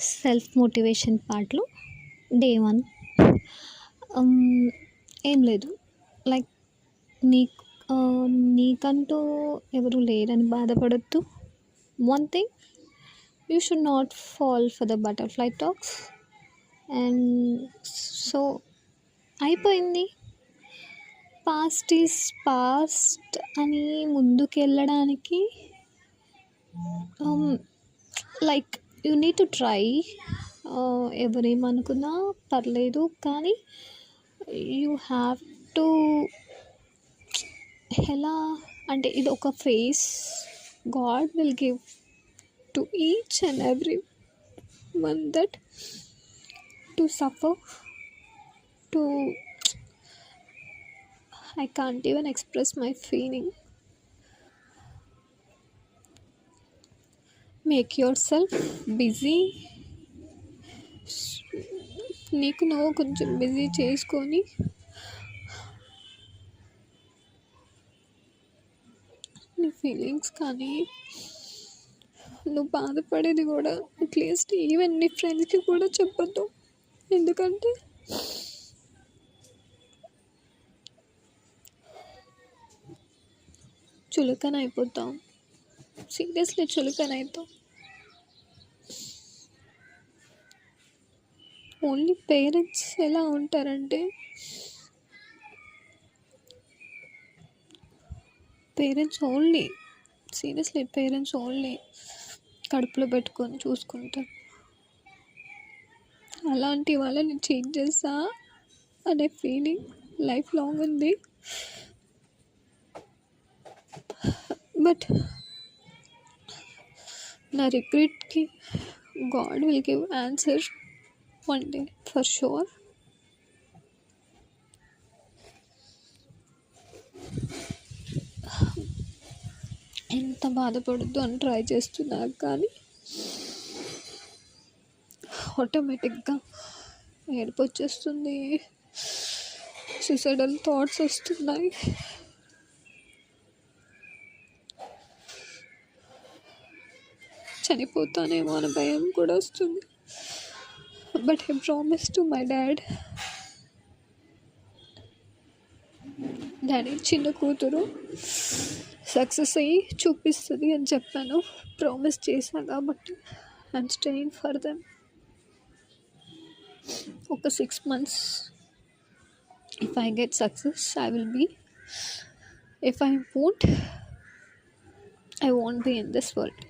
Self motivation పార్ట్లో day 1. ఏం లేదు. లైక్ నీకు నీకంటూ ఎవరు లేరని బాధపడొద్దు. One thing, you should not fall for the butterfly talks. And so అయిపోయింది. పాస్ట్ ఈజ్ పాస్ట్ అని ముందుకెళ్ళడానికి like you need to try. ఎవరేమనుకున్నా పర్లేదు, కానీ యూ హ్యావ్ టు, ఎలా అంటే ఇది ఒక face. God will give to each and every one that to suffer, to I can't even express my feeling. Make yourself busy. నీకు నువ్వు కొంచెం బిజీ చేసుకొని నీ ఫీలింగ్స్ కానీ నువ్వు బాధపడేది కూడా అట్లీస్ట్ ఈవెన్ నీ ఫ్రెండ్స్కి కూడా చెప్పొద్దు. ఎందుకంటే చులకన అయిపోతాం. సీరియస్లీ చులకన అవుతాం. ఓన్లీ పేరెంట్స్ ఎలా ఉంటారంటే, పేరెంట్స్ ఓన్లీ కడుపులో పెట్టుకొని చూసుకుంటారు. అలాంటి వాళ్ళని చేంజ్ చేస్తా అనే ఫీలింగ్ లైఫ్ లాంగ్ ఉంది. బట్ నా రిగ్రెట్కి god will give answer one day for sure. ఎంత బాధపడద్దు అని ట్రై చేస్తున్నా, కానీ ఆటోమేటిక్గా ఏడుపు వచ్చేస్తుంది, సూసైడల్ థాట్స్ వస్తున్నాయి. చనిపోతానేమో అనే భయం కూడా వస్తుంది. But I promise to my daddy చిన్న కూతురు సక్సెస్ అయ్యి చూపిస్తుంది అని చెప్పాను, ప్రామిస్ చేశాను. కాబట్టి ఐఎమ్ స్టేయింగ్ ఫర్ దెమ్. ఒక 6 months, if I get success, I will be. If I won't be in this world.